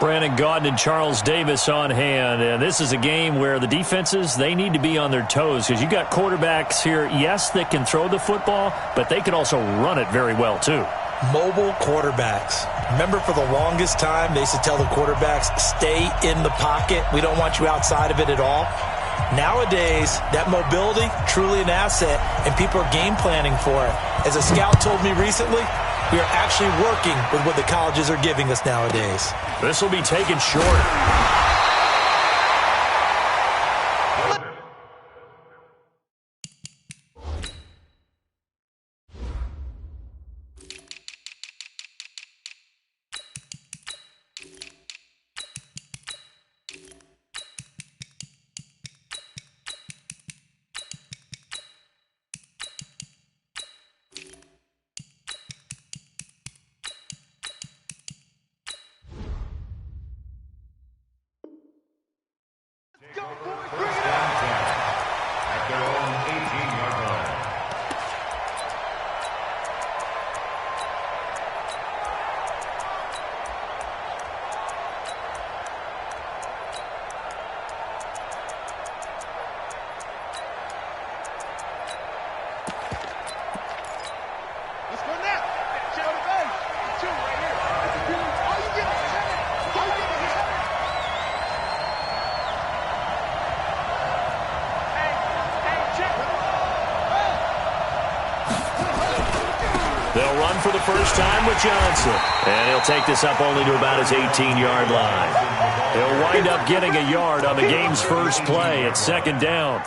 Brandon Gaudin and Charles Davis on hand. And this is a game where the defenses, they need to be on their toes because you got quarterbacks here, yes, that can throw the football, but they can also run it very well too. Mobile quarterbacks. Remember, for the longest time, they used to tell the quarterbacks, stay in the pocket. We don't want you outside of it at all. Nowadays, that mobility, truly an asset, and people are game planning for it. As a scout told me recently, we are actually working with what the colleges are giving us nowadays. This will be taken short. They'll run for the first time with Johnson. And he'll take this up only to about his 18-yard line. He'll wind up getting a yard on the game's first play at second down.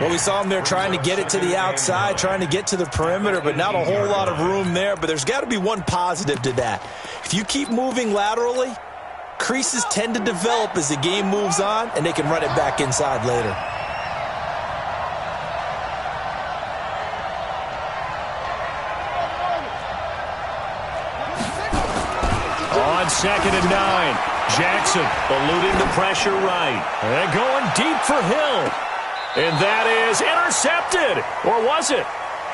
Well, we saw him there trying to get it to the outside, trying to get to the perimeter, but not a whole lot of room there. But there's got to be one positive to that. If you keep moving laterally, creases tend to develop as the game moves on, and they can run it back inside later. Second and 9. Jackson eluding the pressure right. And going deep for Hill. And that is intercepted. Or was it?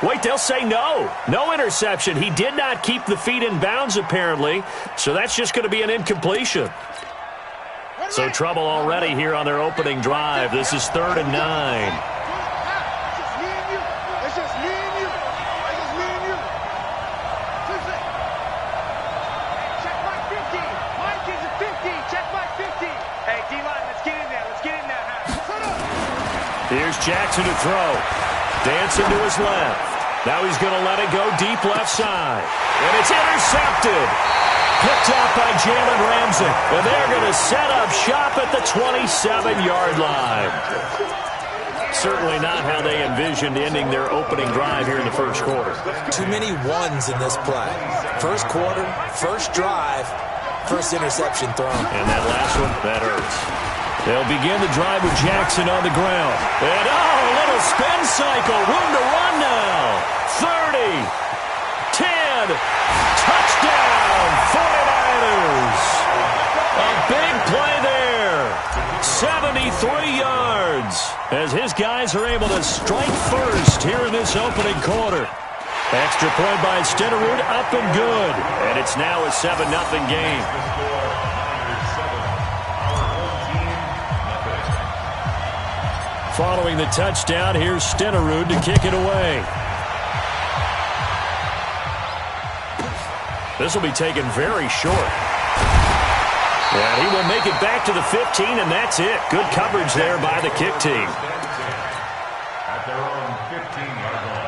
Wait, they'll say no. No interception. He did not keep the feet in bounds, apparently. So that's just going to be an incompletion. So trouble already here on their opening drive. This is 3rd and 9. Here's Jackson to throw. Dancing to his left. Now he's going to let it go deep left side. And it's intercepted. Picked up by Jalen Ramsey. And they're going to set up shop at the 27-yard line. Certainly not how they envisioned ending their opening drive here in the first quarter. Too many ones in this play. First quarter, first drive, first interception thrown. And that last one, that hurts. They'll begin the drive with Jackson on the ground. And, a little spin cycle. Room to run now. 30. 10. Touchdown, 49ers. A big play there. 73 yards. As his guys are able to strike first here in this opening quarter. Extra point by Stenerud, up and good. And it's now a 7-0 game. Following the touchdown, here's Stenerud to kick it away. This will be taken very short. And he will make it back to the 15, and that's it. Good coverage there by the kick team. At their own 15-yard line.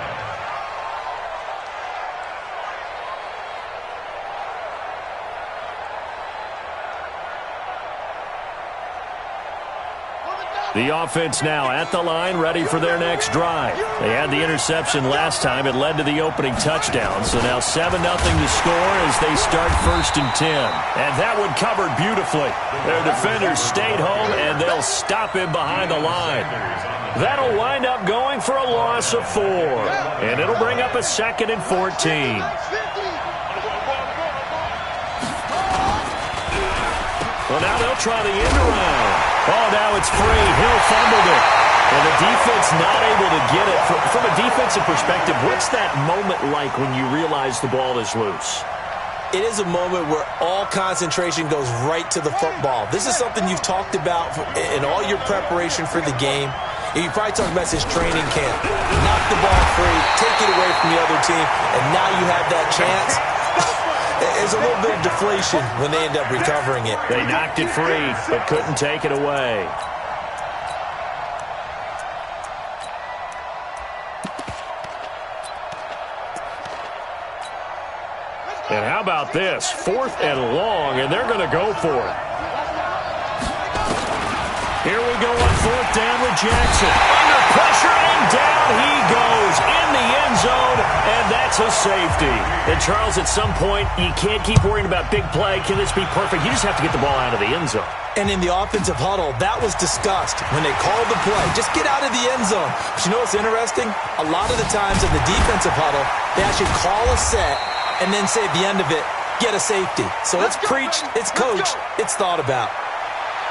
The offense now at the line, ready for their next drive. They had the interception last time. It led to the opening touchdown. So now 7-0 to score as they start 1st and 10. And that one covered beautifully. Their defenders stayed home, and they'll stop him behind the line. That'll wind up going for a loss of 4. And it'll bring up a 2nd and 14. Well, now they'll try the end around. Oh, now it's free. Hill fumbled it. And the defense not able to get it. From a defensive perspective, what's that moment like when you realize the ball is loose? It is a moment where all concentration goes right to the football. This is something you've talked about in all your preparation for the game. And you probably talked about this training camp. Knock the ball free, take it away from the other team, and now you have that chance. There's a little bit of deflation when they end up recovering it. They knocked it free, but couldn't take it away. And how about this? 4th and long, and they're going to go for it. Here we go on 4th down with Jackson. Under pressure, and down he goes in the end zone, and that's a safety. And Charles, at some point, you can't keep worrying about big play. Can this be perfect? You just have to get the ball out of the end zone. And in the offensive huddle, that was discussed when they called the play. Just get out of the end zone. But you know what's interesting? A lot of the times in the defensive huddle, they actually call a set and then say at the end of it, get a safety. So it's preached, it's coached, it's thought about.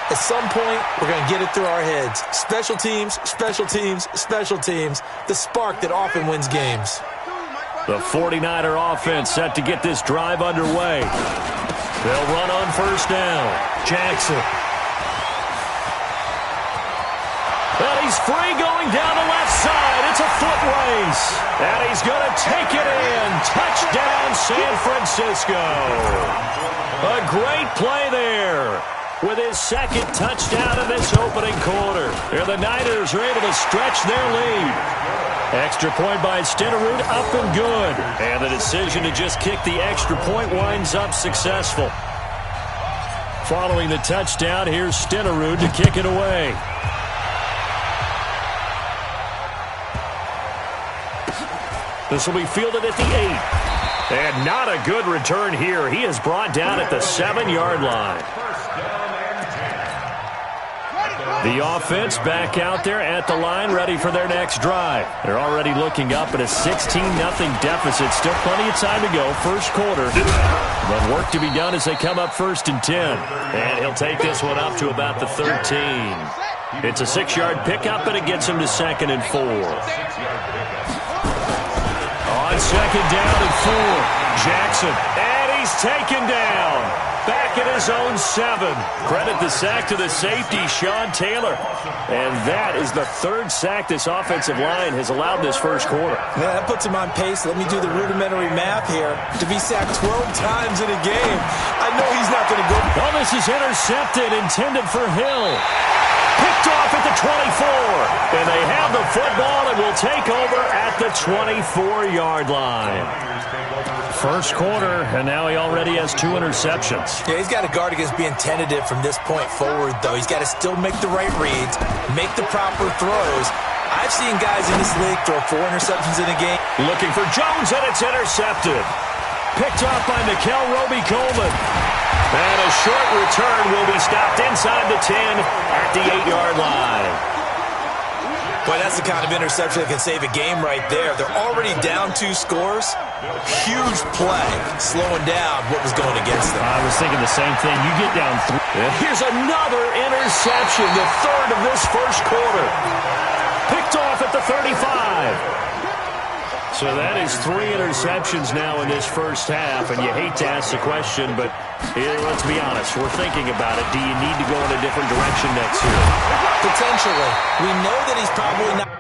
At some point, we're going to get it through our heads. Special teams, special teams, special teams. The spark that often wins games. The 49er offense set to get this drive underway. They'll run on 1st down. Jackson. And he's free going down the left side. It's a foot race. And he's going to take it in. Touchdown, San Francisco. A great play there with his 2nd touchdown in this opening quarter. And the Niners are able to stretch their lead. Extra point by Stenerud, up and good. And the decision to just kick the extra point winds up successful. Following the touchdown, here's Stenerud to kick it away. This will be fielded at the 8. And not a good return here. He is brought down at the 7-yard line. The offense back out there at the line, ready for their next drive. They're already looking up at a 16-0 deficit. Still plenty of time to go, 1st quarter. But work to be done as they come up 1st and 10. And he'll take this one up to about the 13. It's a 6-yard pickup, and it gets him to 2nd and 4. On 2nd down and 4, Jackson. And he's taken down. Back at his own 7. Credit the sack to the safety, Sean Taylor. And that is the 3rd sack this offensive line has allowed this 1st quarter. Yeah, that puts him on pace. Let me do the rudimentary math here. To be sacked 12 times in a game, I know he's not going to go. Oh, this is intercepted, intended for Hill. Picked off at the 24. And they have the football and will take over at the 24-yard line. 1st quarter, and now he already has 2 interceptions. Yeah, he's got to guard against being tentative from this point forward, though. He's got to still make the right reads, make the proper throws. I've seen guys in this league throw 4 interceptions in a game. Looking for Jones, and it's intercepted. Picked off by Mikel Roby-Coleman. And a short return will be stopped inside the 10 at the 8-yard line. Boy, that's the kind of interception that can save a game right there. They're already down 2 scores. Huge play, slowing down what was going against them. I was thinking the same thing. You get down 3. And here's another interception, the 3rd of this 1st quarter. Picked off at the 35. So that is 3 interceptions now in this 1st half, and you hate to ask the question, but let's be honest, we're thinking about it. Do you need to go in a different direction next year? Potentially. We know that he's probably not.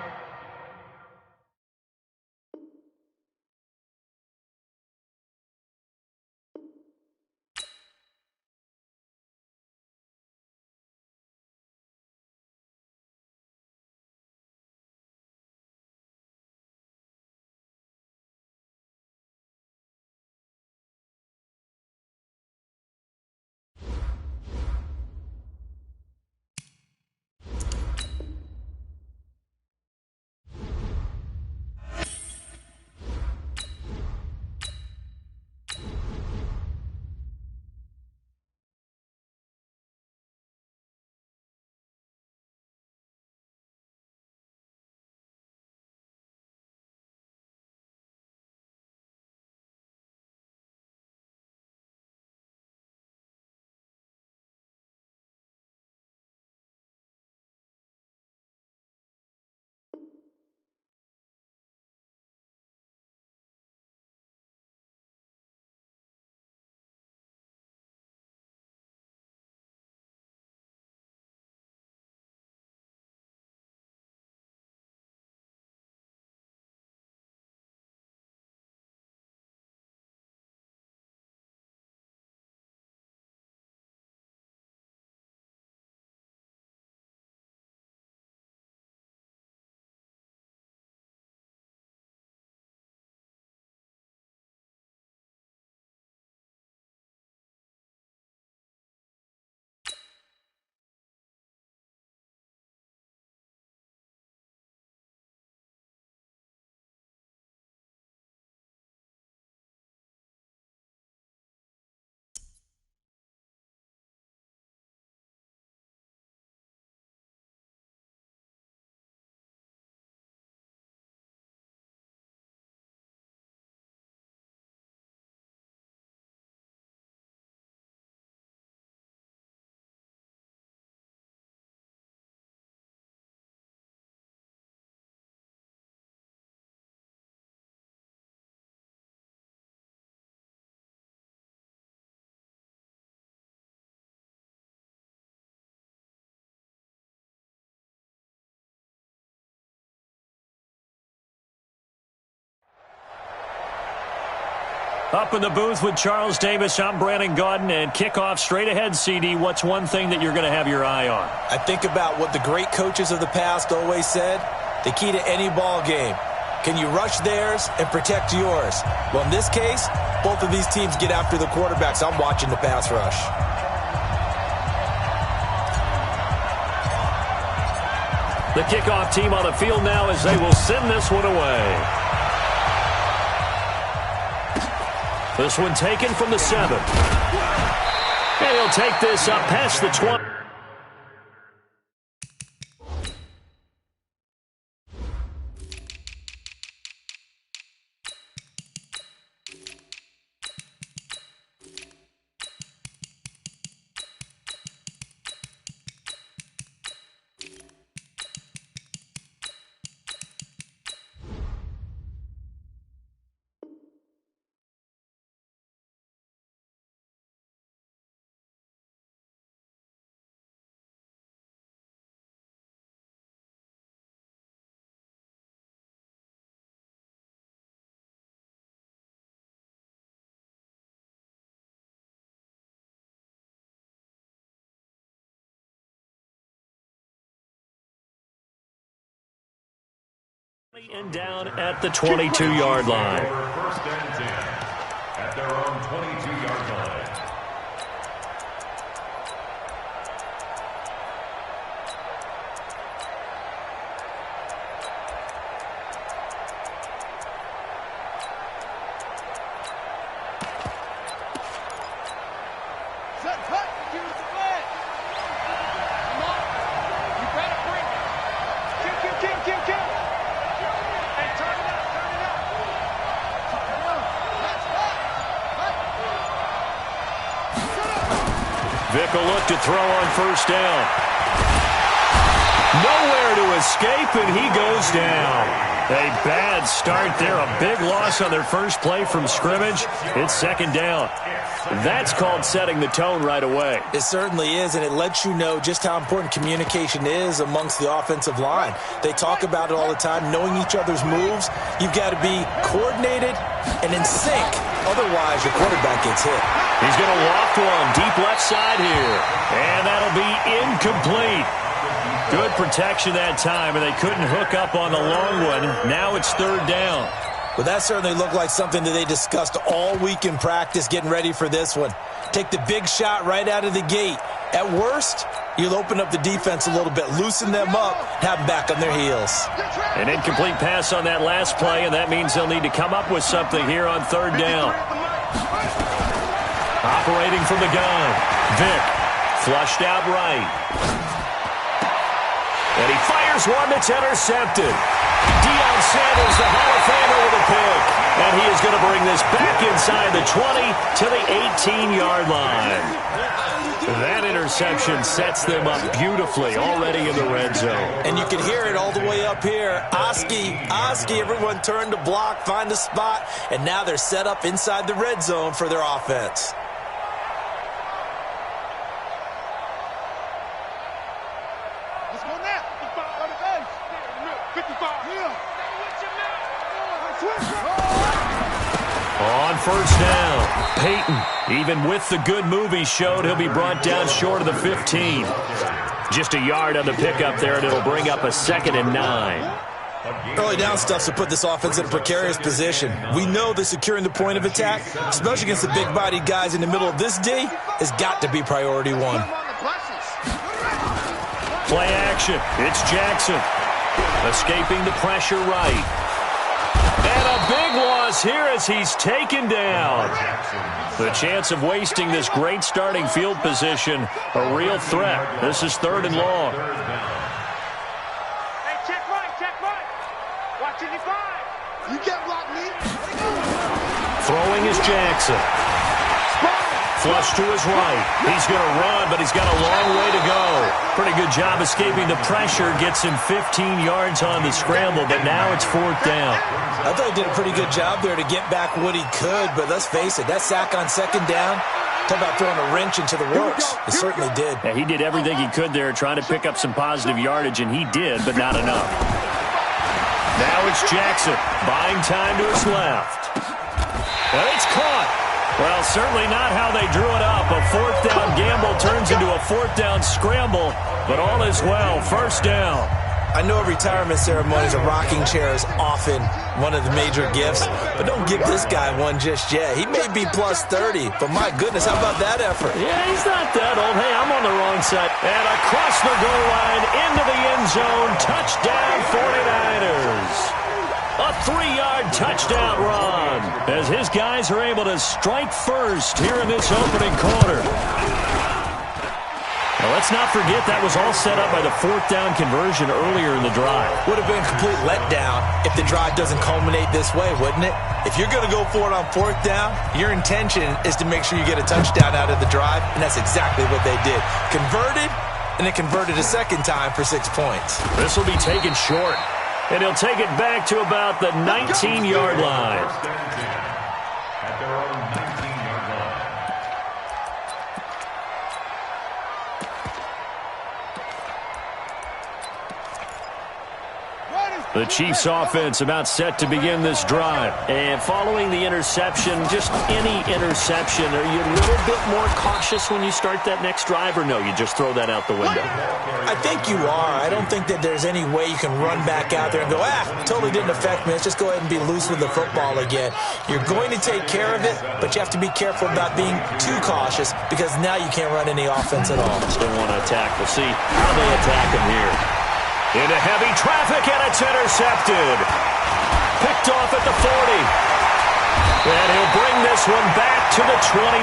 Up in the booth with Charles Davis, I'm Brandon Gaudin, and kickoff straight ahead, CD. What's one thing that you're going to have your eye on? I think about what the great coaches of the past always said. The key to any ball game. Can you rush theirs and protect yours? Well, in this case, both of these teams get after the quarterbacks. I'm watching the pass rush. The kickoff team on the field now as they will send this one away. This one taken from the 7. And he'll take this up past the 20. And down at the 22-yard line. First and 10 at their own 22-yard line. Vick will look to throw on first down. Nowhere to escape, and he goes down. A bad start there. A big loss on their first play from scrimmage. It's second down. That's called setting the tone right away. It certainly is, and it lets you know just how important communication is amongst the offensive line. They talk about it all the time, knowing each other's moves. You've got to be coordinated and in sync. Otherwise, your quarterback gets hit. He's going to loft one deep left side here, and that'll be incomplete. Good protection that time, and they couldn't hook up on the long one. Now it's third down. Well, that certainly looked like something that they discussed all week in practice, getting ready for this one. Take the big shot right out of the gate. At worst, you'll open up the defense a little bit, loosen them up, have them back on their heels. An incomplete pass on that last play, and that means they'll need to come up with something here on third down. Operating from the gun, Vick, flushed out right. And he fires one that's intercepted. Deion Sanders, the Hall of Famer, with a pick. And he is going to bring this back inside the 20 to the 18-yard line. That interception sets them up beautifully already in the red zone. And you can hear it all the way up here. Oski, everyone turned to block, find a spot, and now they're set up inside the red zone for their offense. On first down, Peyton, even with the good move he showed, he'll be brought down short of the 15. Just a yard on the pickup there, and it'll bring up a 2nd and 9. Early down stuff to put this offense in a precarious position. We know that securing the point of attack, especially against the big-bodied guys in the middle of this D, has got to be priority one. Play action. It's Jackson. Escaping the pressure right. And a big loss here as he's taken down. The chance of wasting this great starting field position, a real threat. This is 3rd and long. Hey, check right. Watch it, five. You get blocked, me. Throwing is Jackson. Flush to his right. He's going to run, but he's got a long way to go. Pretty good job escaping the pressure. Gets him 15 yards on the scramble, but now it's 4th down. I thought he did a pretty good job there to get back what he could, but let's face it, that sack on 2nd down, talk about throwing a wrench into the works. He certainly did. Yeah, he did everything he could there trying to pick up some positive yardage, and he did, but not enough. Now it's Jackson, buying time to his left. And it's caught. Well, certainly not how they drew it up. A fourth down gamble turns into a fourth down scramble, but all is well. First down. I know retirement ceremonies, a rocking chair is often one of the major gifts, but don't give this guy one just yet. He may be plus 30, but my goodness, how about that effort? Yeah, he's not that old. Hey, I'm on the wrong side. And across the goal line, into the end zone, touchdown 49ers. A 3-yard touchdown run as his guys are able to strike first here in this opening quarter. Now, let's not forget that was all set up by the fourth down conversion earlier in the drive. Would have been a complete letdown if the drive doesn't culminate this way, wouldn't it? If you're going to go for it on fourth down, your intention is to make sure you get a touchdown out of the drive, and that's exactly what they did. Converted, and it converted a second time for 6 points. This will be taken short, and he'll take it back to about the 19-yard line. At their own 19-yard line. The Chiefs offense about set to begin this drive. And following the interception, just any interception, are you a little bit more cautious when you start that next drive, or no, you just throw that out the window? I think you are. I don't think that there's any way you can run back out there and go, totally didn't affect me. Let's just go ahead and be loose with the football again. You're going to take care of it, but you have to be careful about being too cautious because now you can't run any offense at all. Still want to attack. We'll see how they attack him here. Into heavy traffic, and it's intercepted. Picked off at the 40. And he'll bring this one back to the 29.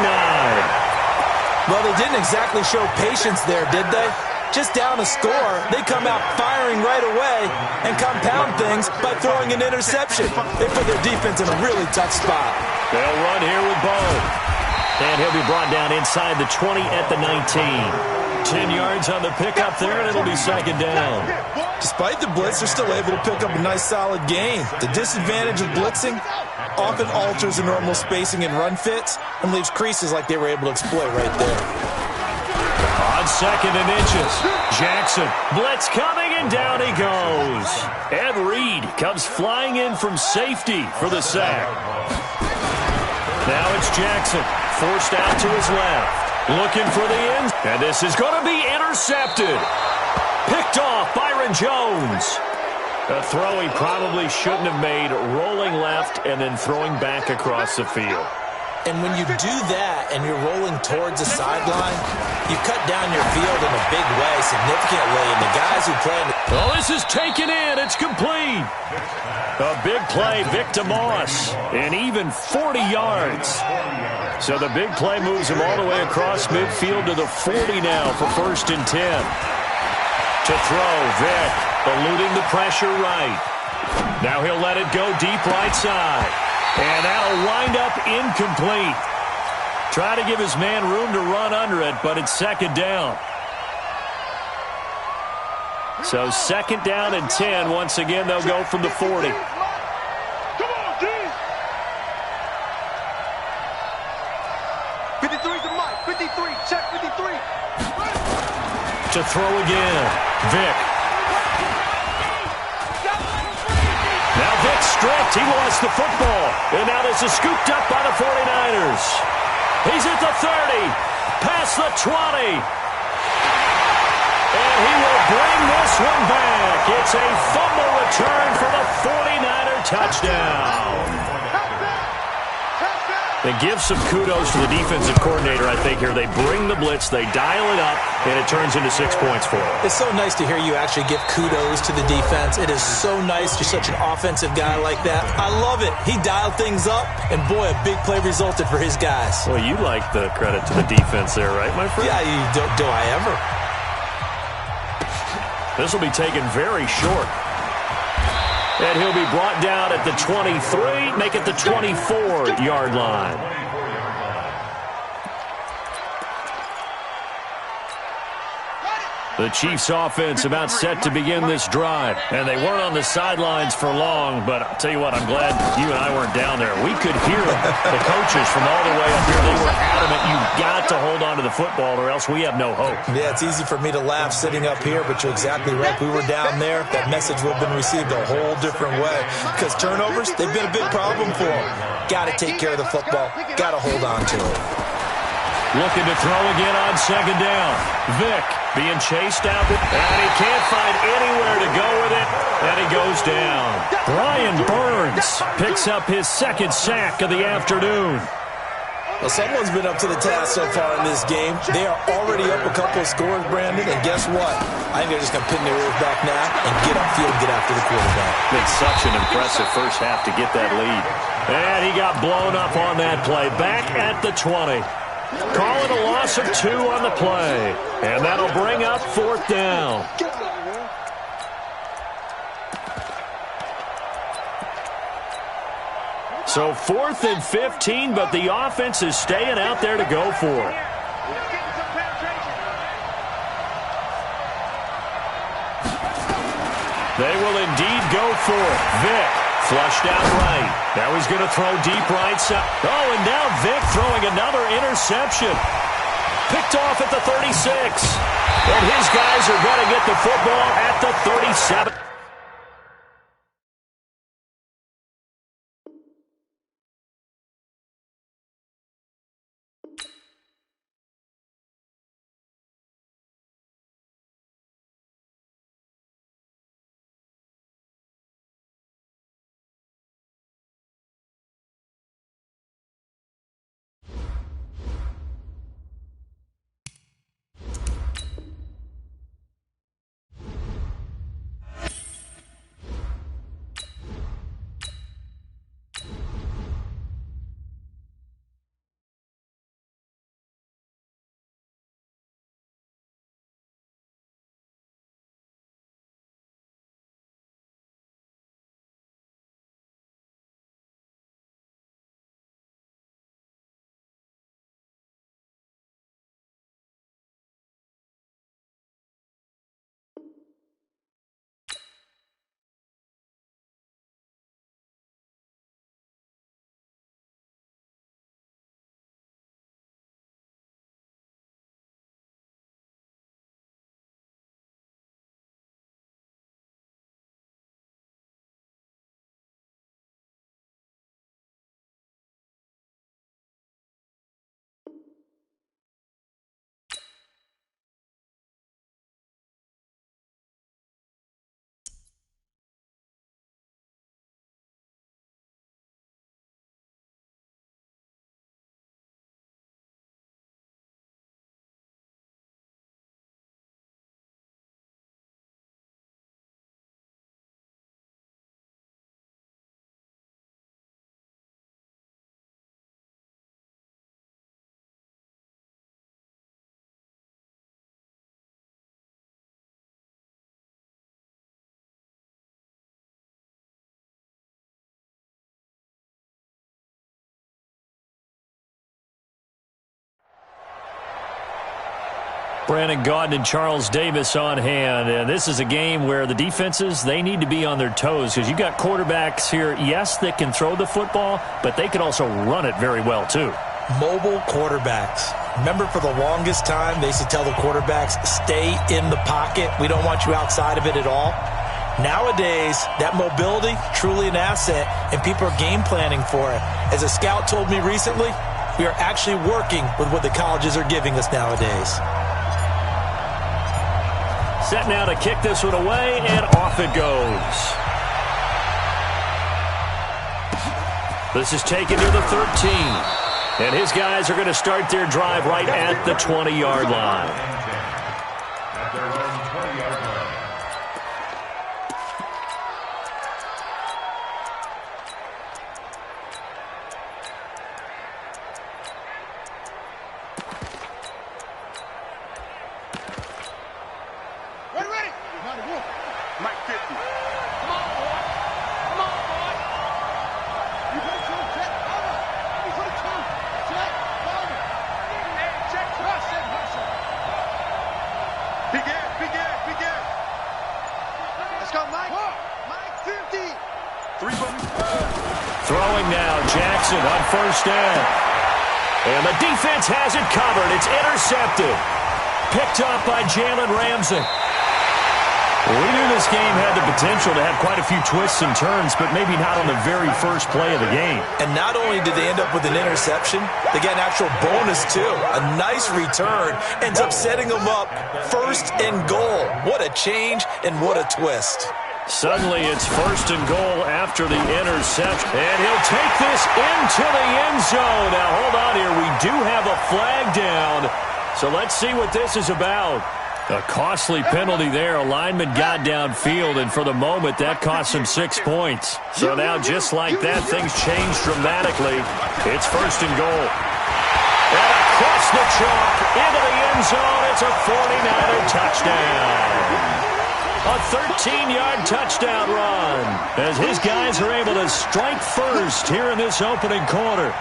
Well, they didn't exactly show patience there, did they? Just down a score, they come out firing right away and compound things by throwing an interception. They put their defense in a really tough spot. They'll run here with Bo. And he'll be brought down inside the 20 at the 19. 10 yards on the pickup there, and it'll be second down. Despite the blitz, they're still able to pick up a nice, solid gain. The disadvantage of blitzing often alters the normal spacing and run fits and leaves creases like they were able to exploit right there. On second and inches, Jackson. Blitz coming, and down he goes. Ed Reed comes flying in from safety for the sack. Now it's Jackson, forced out to his left. Looking for the end, and this is going to be intercepted. Picked off Byron Jones. A throw he probably shouldn't have made, rolling left and then throwing back across the field. And when you do that and you're rolling towards the sideline, you cut down your field in a big way significantly, and the guys who play... Oh, this is taken in. It's complete. A big play, Vic DeMoss, and even 40 yards. So the big play moves him all the way across midfield to the 40 now for first and 10. To throw, Vic, eluding the pressure right. Now he'll let it go deep right side. And that'll wind up incomplete. Try to give his man room to run under it, but it's second down. So second down and 10. Once again, they'll go from the 40. To throw again, Vic. Now Vic stripped. He lost the football. And now this is scooped up by the 49ers. He's at the 30. Past the 20. And he will bring this one back. It's a fumble return for the 49er touchdown. They give some kudos to the defensive coordinator, I think, here. They bring the blitz, they dial it up, and it turns into 6 points for them. It's so nice to hear you actually give kudos to the defense. It is so nice. You're such an offensive guy like that. I love it. He dialed things up, and boy, a big play resulted for his guys. Well, you like the credit to the defense there, right, my friend? Yeah, do I ever? This will be taken very short. And he'll be brought down at the 23, make it the 24-yard line. The Chiefs offense about set to begin this drive. And they weren't on the sidelines for long, but I'll tell you what, I'm glad you and I weren't down there. We could hear the coaches from all the way up here. They were adamant, you've got to hold on to the football or else we have no hope. Yeah, it's easy for me to laugh sitting up here, but you're exactly right. We were down there. That message would have been received a whole different way. Because turnovers, they've been a big problem for them. Got to take care of the football. Got to hold on to it. Looking to throw again on second down. Vick being chased out, and he can't find anywhere to go with it, and he goes down. Brian Burns picks up his second sack of the afternoon. Well, someone's been up to the task so far in this game. They are already up a couple of scores, Brandon, and guess what? I think they're just going to pin their ears back now and get upfield and get after the quarterback. It's such an impressive first half to get that lead. And he got blown up on that play. Back at the 20. Call it a loss of 2 on the play. And that'll bring up fourth down. So 4th and 15, but the offense is staying out there to go for it. They will indeed go for it. Vick flushed out right. Now he's going to throw deep right side. Oh, and now Vick throwing another interception. Picked off at the 36. And his guys are going to get the football at the 37. Brandon Gaudin and Charles Davis on hand. And this is a game where the defenses, they need to be on their toes because you've got quarterbacks here, yes, that can throw the football, but they can also run it very well too. Mobile quarterbacks. Remember, for the longest time, they used to tell the quarterbacks, stay in the pocket. We don't want you outside of it at all. Nowadays, that mobility, truly an asset, and people are game planning for it. As a scout told me recently, we are actually working with what the colleges are giving us nowadays. Set now to kick this one away, and off it goes. This is taken to the 13. And his guys are going to start their drive right at the 20-yard line. At their own 20-yard line. Ready. Mike 50. Come on, boy. Come on, boy. You better show check. Over. You put it two. Check. Over. Hey, check. Hustle. Big air. Big Throwing now, Jackson on first down. And the defense has it covered. It's intercepted. Picked up by Jalen Ramsey. We knew this game had the potential to have quite a few twists and turns, but maybe not on the very first play of the game. And not only did they end up with an interception, they got an actual bonus, too. A nice return ends up setting them up first and goal. What a change and what a twist. Suddenly it's first and goal after the interception. And he'll take this into the end zone. Now, hold on here. We do have a flag down. So let's see what this is about. A costly penalty there. A lineman got downfield, and for the moment, that cost him 6 points. So now, just like that, things change dramatically. It's first and goal. And across the chalk, into the end zone, it's a 49er touchdown. A 13-yard touchdown run, as his guys are able to strike first here in this opening quarter.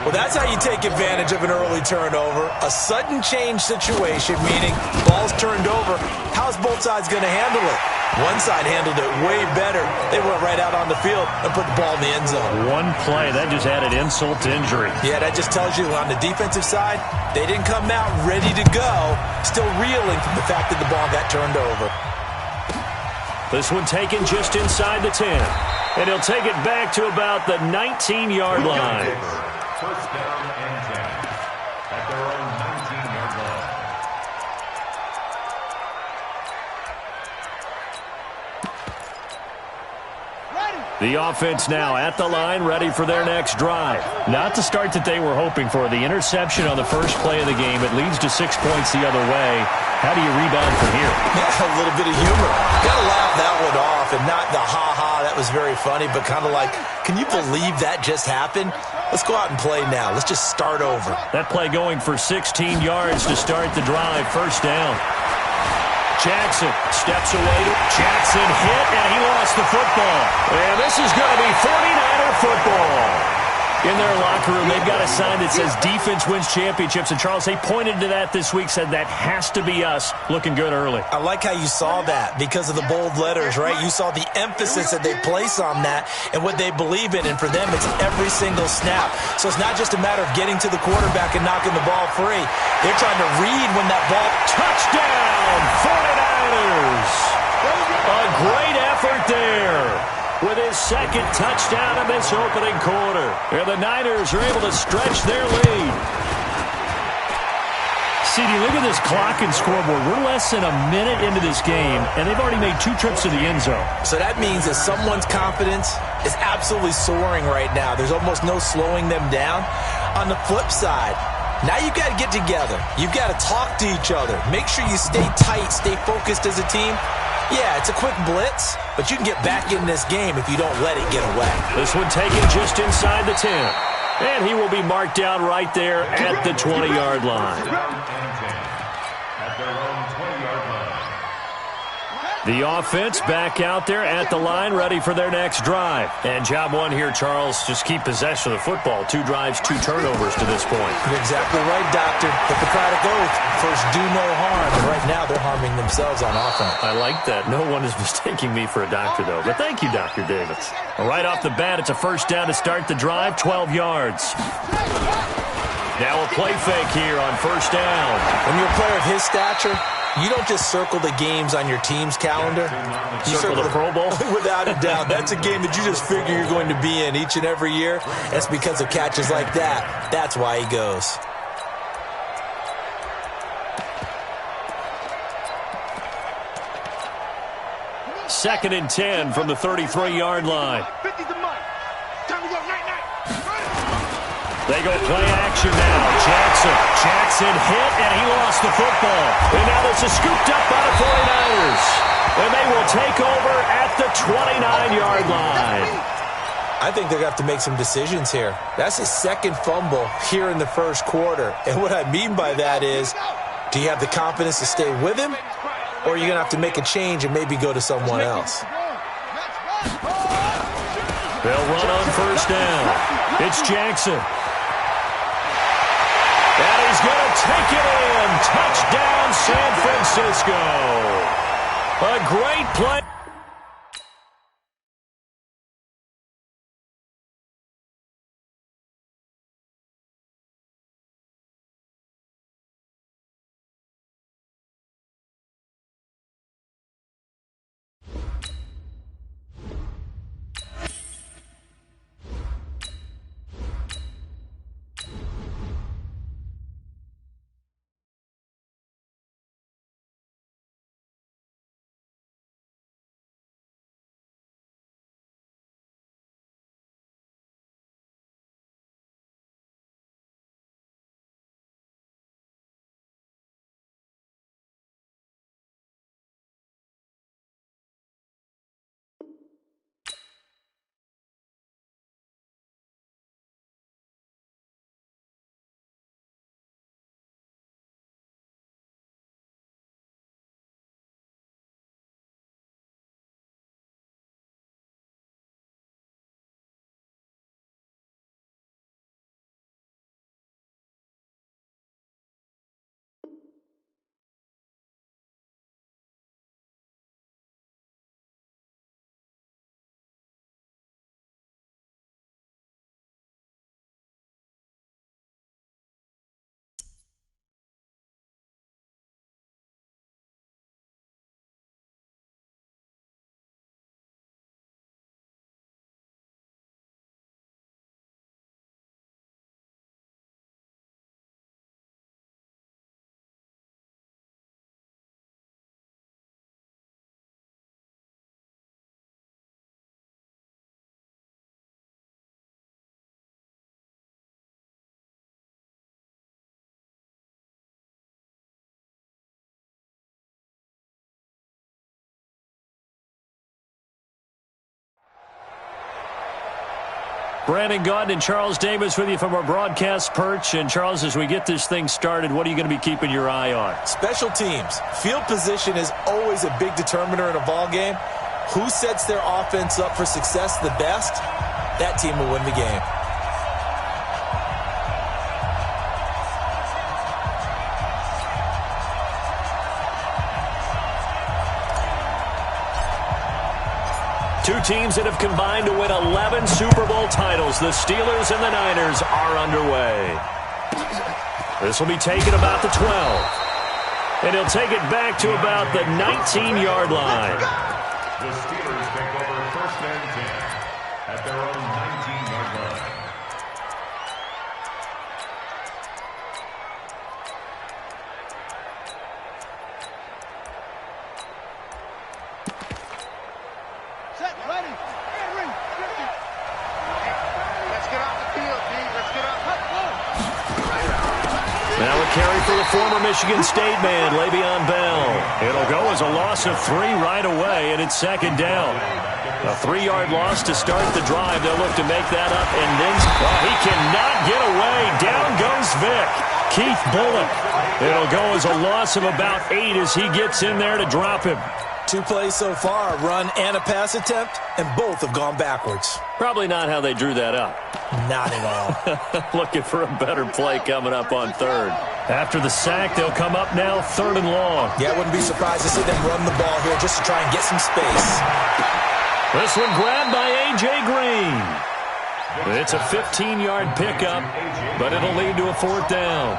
Well, that's how you take advantage of an early turnover. A sudden change situation, meaning ball's turned over. How's both sides going to handle it? One side handled it way better. They went right out on the field and put the ball in the end zone. One play, that just added insult to injury. Yeah, that just tells you on the defensive side, they didn't come out ready to go, still reeling from the fact that the ball got turned over. This one taken just inside the 10. And he'll take it back to about the 19-yard line. First down and 10 at their own 19-yard line. The offense now at the line, ready for their next drive. Not the start that they were hoping for. The interception on the first play of the game. It leads to 6 points the other way. How do you rebound from here? Yeah, a little bit of humor. Got to laugh that one off, and not the ha-ha, that was very funny, but kind of like, can you believe that just happened? Let's go out and play now. Let's just start over. That play going for 16 yards to start the drive. First down. Jackson steps away. Jackson hit, and he lost the football. And this is going to be 49er football. In their locker room, they've got a sign that says defense wins championships. And, Charles, they pointed to that this week, said that has to be us. Looking good early. I like how you saw that because of the bold letters, right? You saw the emphasis that they place on that and what they believe in. And for them, it's every single snap. So it's not just a matter of getting to the quarterback and knocking the ball free. They're trying to read when that ball... Touchdown, 49ers! A great effort there with his second touchdown in this opening quarter. And the Niners are able to stretch their lead. CD, look at this clock and scoreboard. We're less than a minute into this game, and they've already made 2 trips to the end zone. So that means that someone's confidence is absolutely soaring right now. There's almost no slowing them down. On the flip side, now you've got to get together. You've got to talk to each other. Make sure you stay tight, stay focused as a team. Yeah, it's a quick blitz, but you can get back in this game if you don't let it get away. This one taken just inside the 10. And he will be marked down right there at the 20-yard line. At their own 20-yard line. The offense back out there at the line, ready for their next drive. And job one here, Charles, just keep possession of the football. 2 drives, 2 turnovers to this point. You're exactly right, Doctor. Hippocratic oath. First, do no harm. And right now, they're harming themselves on offense. I like that. No one is mistaking me for a doctor, though. But thank you, Dr. Davis. Right off the bat, it's a first down to start the drive, 12 yards. Now a play fake here on first down. When you're a player of his stature, you don't just circle the games on your team's calendar. You circle the Pro Bowl? Without a doubt. That's a game that you just figure you're going to be in each and every year. That's because of catches like that. That's why he goes. Second and 10 from the 33-yard line. 50's the money. Time to go night-night. They go play action now. Jackson hit, and he lost the football. And now this is scooped up by the 49ers. And they will take over at the 29-yard line. I think they're going to have to make some decisions here. That's his second fumble here in the first quarter. And what I mean by that is, do you have the confidence to stay with him? Or are you going to have to make a change and maybe go to someone else? They'll run on first down. It's Jackson. And he's going to take it in. Touchdown, San Francisco. A great play. Brandon Gaudin and Charles Davis with you from our broadcast perch. And, Charles, as we get this thing started, what are you going to be keeping your eye on? Special teams. Field position is always a big determiner in a ball game. Who sets their offense up for success the best, that team will win the game. Two teams that have combined to win 11 Super Bowl titles. The Steelers and the Niners are underway. This will be taken about the 12. And he'll take it back to about the 19-yard line. The Steelers take over first and 10 at their own 19-yard line. Set, ready. Ring. Let's get off the field, D. Let's get off. Now a carry for the former Michigan State man, Le'Veon Bell. It'll go as a loss of 3 right away, and it's second down. A 3-yard loss to start the drive. They'll look to make that up, and then he cannot get away. Down goes Vic. Keith Bullock. It'll go as a loss of about 8 as he gets in there to drop him. 2 plays so far, a run and a pass attempt, and both have gone backwards. Probably not how they drew that up. Not at all. Looking for a better play coming up on third. After the sack, they'll come up now 3rd and long. Yeah, I wouldn't be surprised to see them run the ball here just to try and get some space. This one grabbed by A.J. Green. It's a 15-yard pickup, but it'll lead to a 4th down.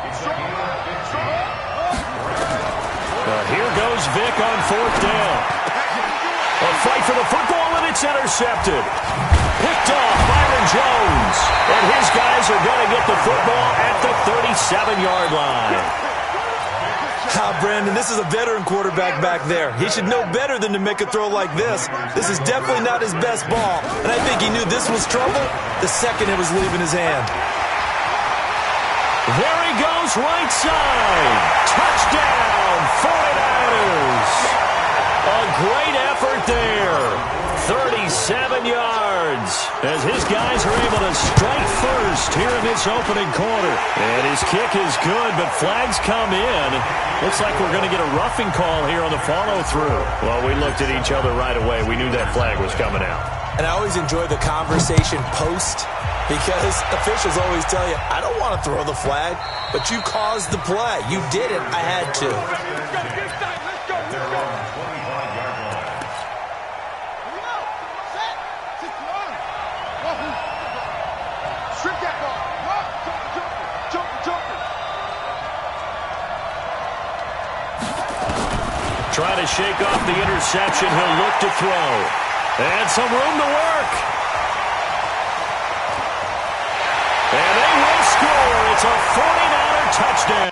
Here goes Vic on 4th down. A fight for the football, and it's intercepted. Picked off Byron Jones. And his guys are going to get the football at the 37-yard line. Brandon, this is a veteran quarterback back there. He should know better than to make a throw like this. This is definitely not his best ball. And I think he knew this was trouble the second it was leaving his hand. There he goes, right side. Touchdown, 49ers. A great effort there. 37 yards as his guys are able to strike first here in this opening quarter. And his kick is good, but flags come in. Looks like we're going to get a roughing call here on the follow-through. Well, we looked at each other right away. We knew that flag was coming out. And I always enjoy the conversation post because officials always tell you, I don't want to throw the flag, but you caused the play. You did it. I had to. Strip that ball. Jump. Trying to shake off the interception. He'll look to throw. And some room to work. And they will score. It's a 49er touchdown.